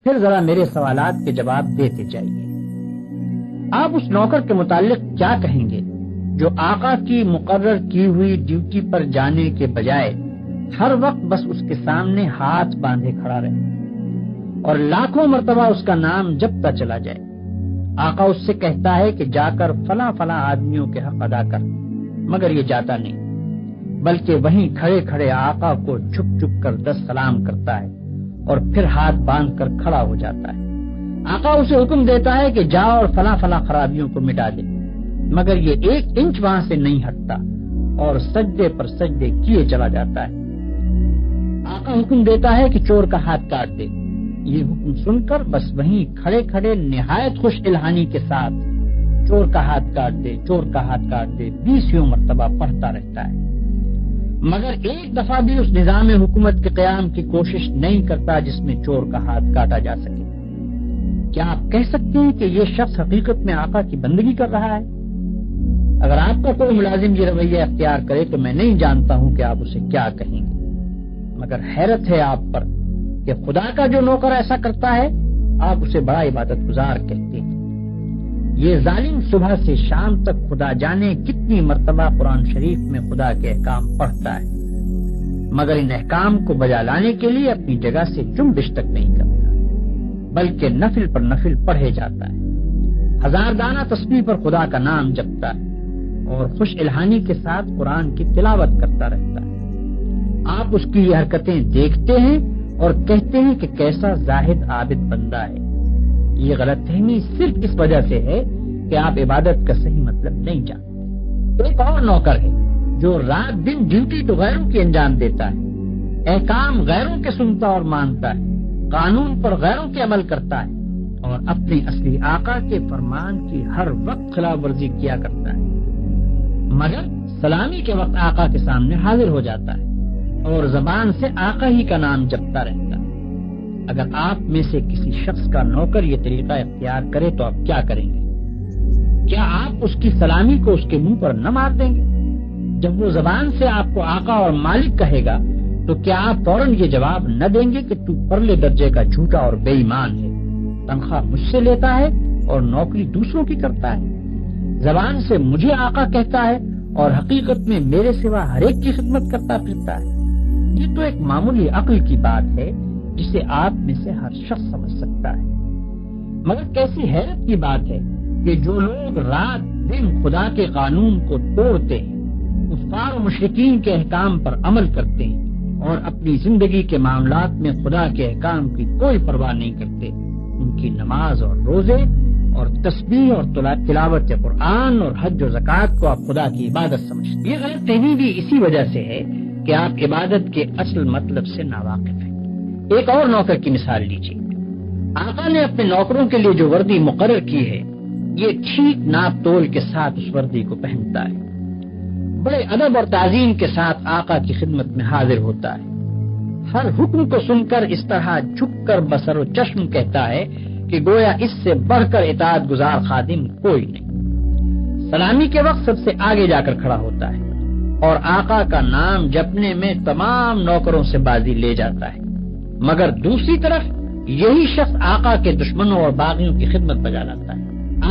پھر ذرا میرے سوالات کے جواب دیتے جائیے۔ آپ اس نوکر کے متعلق کیا کہیں گے جو آقا کی مقرر کی ہوئی ڈیوٹی پر جانے کے بجائے ہر وقت بس اس کے سامنے ہاتھ باندھے کھڑا رہے اور لاکھوں مرتبہ اس کا نام جپتا چلا جائے؟ آقا اس سے کہتا ہے کہ جا کر فلاں فلاں آدمیوں کے حق ادا کر، مگر یہ جاتا نہیں، بلکہ وہیں کھڑے کھڑے آقا کو جھک جھک کر 10 سلام کرتا ہے اور پھر ہاتھ باندھ کر کھڑا ہو جاتا ہے۔ آقا اسے حکم دیتا ہے کہ جا اور فلاں فلاں خرابیوں کو مٹا دے، مگر یہ 1 انچ وہاں سے نہیں ہٹتا اور سجدے پر سجدے کیے چلا جاتا ہے۔ آقا حکم دیتا ہے کہ چور کا ہاتھ کاٹ دے، یہ حکم سن کر بس وہیں کھڑے کھڑے نہایت خوش الہانی کے ساتھ چور کا ہاتھ کاٹ دے، چور کا ہاتھ کاٹ دے 20 مرتبہ پڑھتا رہتا ہے، مگر ایک دفعہ بھی اس نظام حکومت کے قیام کی کوشش نہیں کرتا جس میں چور کا ہاتھ کاٹا جا سکے۔ کیا آپ کہہ سکتے ہیں کہ یہ شخص حقیقت میں آقا کی بندگی کر رہا ہے؟ اگر آپ کا کوئی ملازم یہ رویہ اختیار کرے تو میں نہیں جانتا ہوں کہ آپ اسے کیا کہیں گے، مگر حیرت ہے آپ پر کہ خدا کا جو نوکر ایسا کرتا ہے آپ اسے بڑا عبادت گزار کہتے ہیں۔ یہ ظالم صبح سے شام تک خدا جانے کتنی مرتبہ قرآن شریف میں خدا کے احکام پڑھتا ہے، مگر ان احکام کو بجا لانے کے لیے اپنی جگہ سے جنبش تک نہیں کرتا، بلکہ نفل پر نفل پڑھے جاتا ہے، 1000 دانہ تسبیح پر خدا کا نام جپتا ہے اور خوش الہانی کے ساتھ قرآن کی تلاوت کرتا رہتا ہے۔ آپ اس کی یہ حرکتیں دیکھتے ہیں اور کہتے ہیں کہ کیسا زاہد عابد بندہ ہے۔ یہ غلط فہمی صرف اس وجہ سے ہے کہ آپ عبادت کا صحیح مطلب نہیں جانتے۔ ایک اور نوکر ہے جو رات دن ڈیوٹی تو غیروں کی انجام دیتا ہے، احکام غیروں کے سنتا اور مانتا ہے، قانون پر غیروں کے عمل کرتا ہے اور اپنے اصلی آقا کے فرمان کی ہر وقت خلاف ورزی کیا کرتا ہے، مگر سلامی کے وقت آقا کے سامنے حاضر ہو جاتا ہے اور زبان سے آقا ہی کا نام جپتا رہتا ہے۔ اگر آپ میں سے کسی شخص کا نوکر یہ طریقہ اختیار کرے تو آپ کیا کریں گے؟ کیا آپ اس کی سلامی کو اس کے منہ پر نہ مار دیں گے؟ جب وہ زبان سے آپ کو آقا اور مالک کہے گا تو کیا آپ فوراً یہ جواب نہ دیں گے کہ تو پرلے درجے کا جھوٹا اور بے ایمان ہے، تنخواہ مجھ سے لیتا ہے اور نوکری دوسروں کی کرتا ہے، زبان سے مجھے آقا کہتا ہے اور حقیقت میں میرے سوا ہر ایک کی خدمت کرتا پھرتا ہے؟ یہ تو ایک معمولی عقل کی بات ہے جسے آپ میں سے ہر شخص سمجھ سکتا ہے، مگر کیسی حیرت کی بات ہے کہ جو لوگ رات دن خدا کے قانون کو توڑتے ہیں، کفار و مشرکین کے احکام پر عمل کرتے ہیں اور اپنی زندگی کے معاملات میں خدا کے احکام کی کوئی پرواہ نہیں کرتے، ان کی نماز اور روزے اور تسبیح اور تلاوت قرآن اور حج و زکوٰۃ کو آپ خدا کی عبادت سمجھتے ہیں۔ یہ غلط فہمی بھی اسی وجہ سے ہے کہ آپ عبادت کے اصل مطلب سے ناواقف ہیں۔ ایک اور نوکر کی مثال لیجیے۔ آقا نے اپنے نوکروں کے لیے جو وردی مقرر کی ہے یہ ٹھیک ناپ تول کے ساتھ اس وردی کو پہنتا ہے، بڑے ادب اور تعظیم کے ساتھ آقا کی خدمت میں حاضر ہوتا ہے، ہر حکم کو سن کر اس طرح جھک کر بصر و چشم کہتا ہے کہ گویا اس سے بڑھ کر اطاعت گزار خادم کوئی نہیں۔ سلامی کے وقت سب سے آگے جا کر کھڑا ہوتا ہے اور آقا کا نام جپنے میں تمام نوکروں سے بازی لے جاتا ہے، مگر دوسری طرف یہی شخص آقا کے دشمنوں اور باغیوں کی خدمت بجا لاتا ہے،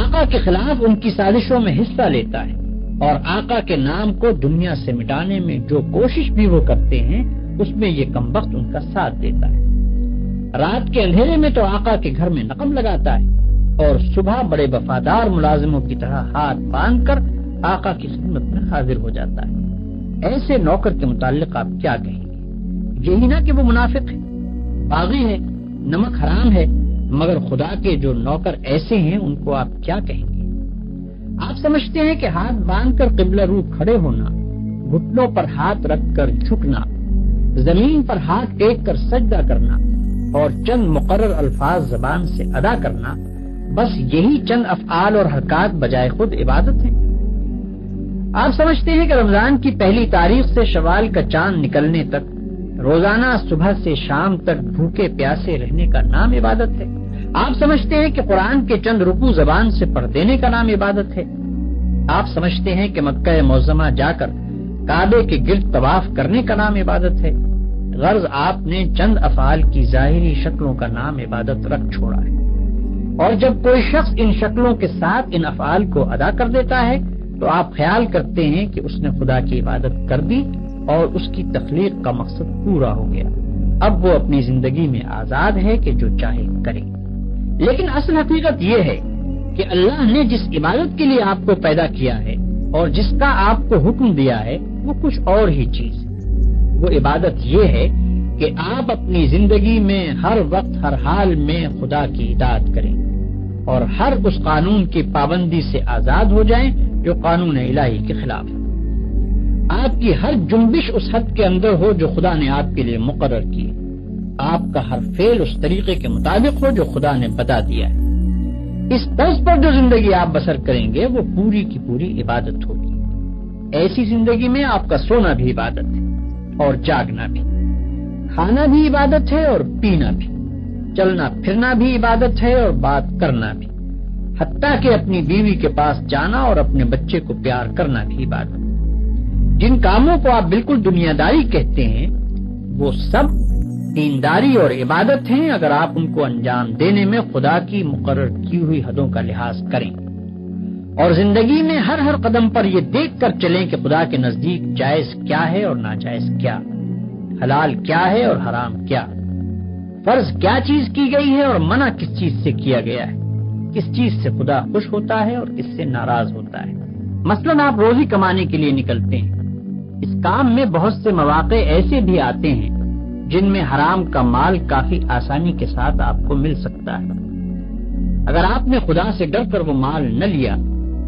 آقا کے خلاف ان کی سازشوں میں حصہ لیتا ہے اور آقا کے نام کو دنیا سے مٹانے میں جو کوشش بھی وہ کرتے ہیں اس میں یہ کمبخت ان کا ساتھ دیتا ہے۔ رات کے اندھیرے میں تو آقا کے گھر میں نقم لگاتا ہے اور صبح بڑے وفادار ملازموں کی طرح ہاتھ باندھ کر آقا کی خدمت میں حاضر ہو جاتا ہے۔ ایسے نوکر کے متعلق آپ کیا کہیں گے؟ یہی نہ کہ وہ منافق ہے، باغی ہے، نمک حرام ہے، مگر خدا کے جو نوکر ایسے ہیں ان کو آپ کیا کہیں گے؟ آپ سمجھتے ہیں کہ ہاتھ باندھ کر قبلہ رو کھڑے ہونا، گھٹنوں پر ہاتھ رکھ کر جھکنا، زمین پر ہاتھ ٹیک کر سجدہ کرنا اور چند مقرر الفاظ زبان سے ادا کرنا، بس یہی چند افعال اور حرکات بجائے خود عبادت ہے؟ آپ سمجھتے ہیں کہ رمضان کی پہلی تاریخ سے شوال کا چاند نکلنے تک روزانہ صبح سے شام تک بھوکے پیاسے رہنے کا نام عبادت ہے؟ آپ سمجھتے ہیں کہ قرآن کے چند رکوع زبان سے پڑھ دینے کا نام عبادت ہے؟ آپ سمجھتے ہیں کہ مکہ معظمہ جا کر کعبے کے گرد طواف کرنے کا نام عبادت ہے؟ غرض آپ نے چند افعال کی ظاہری شکلوں کا نام عبادت رکھ چھوڑا ہے، اور جب کوئی شخص ان شکلوں کے ساتھ ان افعال کو ادا کر دیتا ہے تو آپ خیال کرتے ہیں کہ اس نے خدا کی عبادت کر دی اور اس کی تخلیق کا مقصد پورا ہو گیا، اب وہ اپنی زندگی میں آزاد ہے کہ جو چاہے کرے۔ لیکن اصل حقیقت یہ ہے کہ اللہ نے جس عبادت کے لیے آپ کو پیدا کیا ہے اور جس کا آپ کو حکم دیا ہے وہ کچھ اور ہی چیز ہے۔ وہ عبادت یہ ہے کہ آپ اپنی زندگی میں ہر وقت ہر حال میں خدا کی اطاعت کریں اور ہر اس قانون کی پابندی سے آزاد ہو جائیں جو قانون الہی کے خلاف ہے۔ آپ کی ہر جنبش اس حد کے اندر ہو جو خدا نے آپ کے لیے مقرر کی ہے، آپ کا ہر فعل اس طریقے کے مطابق ہو جو خدا نے بتا دیا ہے۔ اس طرز پر جو زندگی آپ بسر کریں گے وہ پوری کی پوری عبادت ہوگی۔ ایسی زندگی میں آپ کا سونا بھی عبادت ہے اور جاگنا بھی، کھانا بھی عبادت ہے اور پینا بھی، چلنا پھرنا بھی عبادت ہے اور بات کرنا بھی، حتیٰ کہ اپنی بیوی کے پاس جانا اور اپنے بچے کو پیار کرنا بھی عبادت ہے۔ جن کاموں کو آپ بالکل دنیا داری کہتے ہیں وہ سب دینداری اور عبادت ہیں اگر آپ ان کو انجام دینے میں خدا کی مقرر کی ہوئی حدوں کا لحاظ کریں اور زندگی میں ہر قدم پر یہ دیکھ کر چلیں کہ خدا کے نزدیک جائز کیا ہے اور ناجائز کیا، حلال کیا ہے اور حرام کیا، فرض کیا چیز کی گئی ہے اور منع کس چیز سے کیا گیا ہے، کس چیز سے خدا خوش ہوتا ہے اور کس سے ناراض ہوتا ہے۔ مثلاً آپ روزی کمانے کے لیے نکلتے ہیں، اس کام میں بہت سے مواقع ایسے بھی آتے ہیں جن میں حرام کا مال کافی آسانی کے ساتھ آپ کو مل سکتا ہے۔ اگر آپ نے خدا سے ڈر کر وہ مال نہ لیا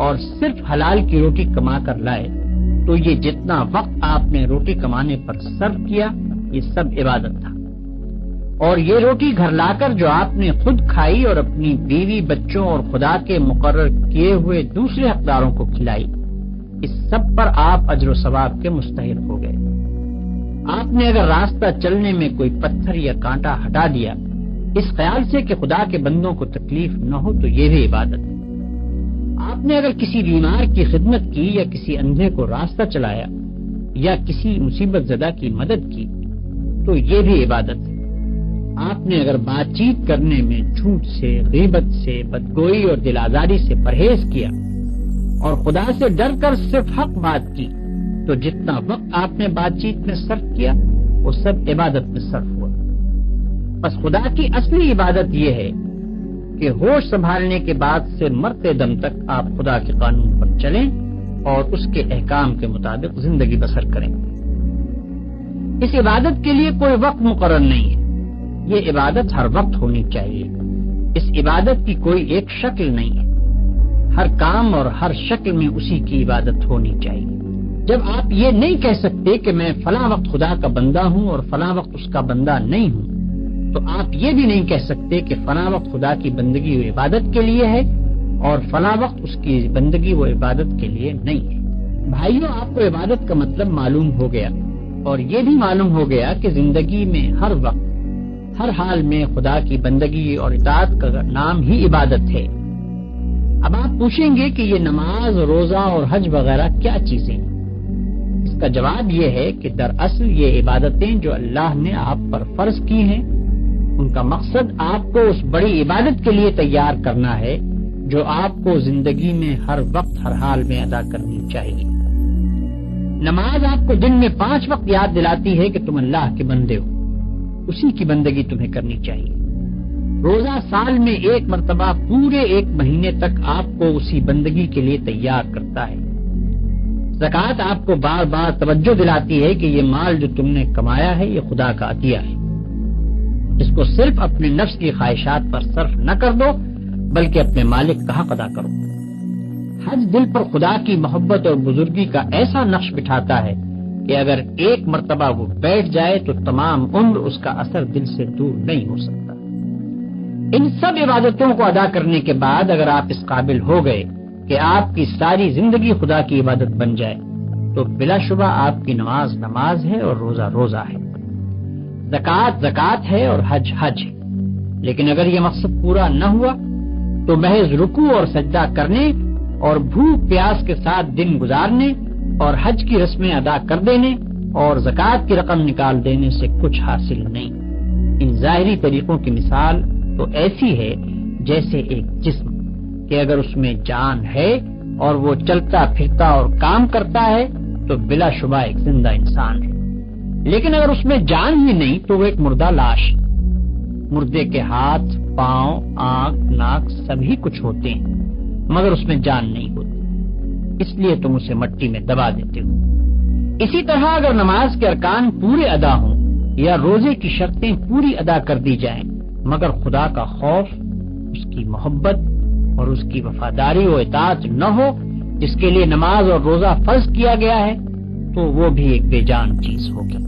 اور صرف حلال کی روٹی کما کر لائے تو یہ جتنا وقت آپ نے روٹی کمانے پر صرف کیا یہ سب عبادت تھا، اور یہ روٹی گھر لا کر جو آپ نے خود کھائی اور اپنی بیوی، بچوں اور خدا کے مقرر کیے ہوئے دوسرے حقداروں کو کھلائی، اس سب پر آپ اجر و ثواب کے مستحق ہو گئے۔ آپ نے اگر راستہ چلنے میں کوئی پتھر یا کانٹا ہٹا دیا اس خیال سے کہ خدا کے بندوں کو تکلیف نہ ہو تو یہ بھی عبادت ہے۔ آپ نے اگر کسی بیمار کی خدمت کی یا کسی اندھے کو راستہ چلایا یا کسی مصیبت زدہ کی مدد کی تو یہ بھی عبادت ہے۔ آپ نے اگر بات چیت کرنے میں جھوٹ سے، غیبت سے، بدگوئی اور دل آزاری سے پرہیز کیا اور خدا سے ڈر کر صرف حق بات کی تو جتنا وقت آپ نے بات چیت میں صرف کیا وہ سب عبادت میں صرف ہوا۔ بس خدا کی اصلی عبادت یہ ہے کہ ہوش سنبھالنے کے بعد سے مرتے دم تک آپ خدا کے قانون پر چلیں اور اس کے احکام کے مطابق زندگی بسر کریں۔ اس عبادت کے لیے کوئی وقت مقرر نہیں ہے، یہ عبادت ہر وقت ہونی چاہیے۔ اس عبادت کی کوئی ایک شکل نہیں ہے، ہر کام اور ہر شکل میں اسی کی عبادت ہونی چاہیے۔ جب آپ یہ نہیں کہہ سکتے کہ میں فلاں وقت خدا کا بندہ ہوں اور فلاں وقت اس کا بندہ نہیں ہوں تو آپ یہ بھی نہیں کہہ سکتے کہ فلاں وقت خدا کی بندگی و عبادت کے لیے ہے اور فلاں وقت اس کی بندگی و عبادت کے لیے نہیں ہے۔ بھائیوں، آپ کو عبادت کا مطلب معلوم ہو گیا اور یہ بھی معلوم ہو گیا کہ زندگی میں ہر وقت ہر حال میں خدا کی بندگی اور اطاعت کا نام ہی عبادت ہے۔ اب آپ پوچھیں گے کہ یہ نماز، روزہ اور حج وغیرہ کیا چیزیں ہیں؟ اس کا جواب یہ ہے کہ دراصل یہ عبادتیں جو اللہ نے آپ پر فرض کی ہیں ان کا مقصد آپ کو اس بڑی عبادت کے لیے تیار کرنا ہے جو آپ کو زندگی میں ہر وقت ہر حال میں ادا کرنی چاہیے۔ نماز آپ کو دن میں 5 وقت یاد دلاتی ہے کہ تم اللہ کے بندے ہو، اسی کی بندگی تمہیں کرنی چاہیے۔ روزہ سال میں 1 مرتبہ پورے 1 مہینے تک آپ کو اسی بندگی کے لیے تیار کرتا ہے۔ زکوٰۃ آپ کو بار بار توجہ دلاتی ہے کہ یہ مال جو تم نے کمایا ہے یہ خدا کا عطیہ ہے، اس کو صرف اپنے نفس کی خواہشات پر صرف نہ کر دو بلکہ اپنے مالک کا حق ادا کرو۔ حج دل پر خدا کی محبت اور بزرگی کا ایسا نقش بٹھاتا ہے کہ اگر 1 مرتبہ وہ بیٹھ جائے تو تمام عمر اس کا اثر دل سے دور نہیں ہو سکتا۔ ان سب عبادتوں کو ادا کرنے کے بعد اگر آپ اس قابل ہو گئے کہ آپ کی ساری زندگی خدا کی عبادت بن جائے تو بلا شبہ آپ کی نماز نماز ہے اور روزہ روزہ ہے، زکوٰۃ زکوٰۃ ہے اور حج حج ہے۔ لیکن اگر یہ مقصد پورا نہ ہوا تو محض رکوع اور سجدہ کرنے اور بھوک پیاس کے ساتھ دن گزارنے اور حج کی رسمیں ادا کر دینے اور زکوٰۃ کی رقم نکال دینے سے کچھ حاصل نہیں۔ ان ظاہری طریقوں کی مثال تو ایسی ہے جیسے ایک جسم کہ اگر اس میں جان ہے اور وہ چلتا پھرتا اور کام کرتا ہے تو بلا شبہ ایک زندہ انسان ہے، لیکن اگر اس میں جان ہی نہیں تو وہ ایک مردہ لاش ہے۔ مردے کے ہاتھ، پاؤں، آنکھ، ناک سبھی کچھ ہوتے ہیں مگر اس میں جان نہیں ہوتی، اس لیے تم اسے مٹی میں دبا دیتے ہو۔ اسی طرح اگر نماز کے ارکان پورے ادا ہوں یا روزے کی شرطیں پوری ادا کر دی جائیں مگر خدا کا خوف، اس کی محبت اور اس کی وفاداری و اطاعت نہ ہو جس کے لیے نماز اور روزہ فرض کیا گیا ہے، تو وہ بھی ایک بے جان چیز ہوگی۔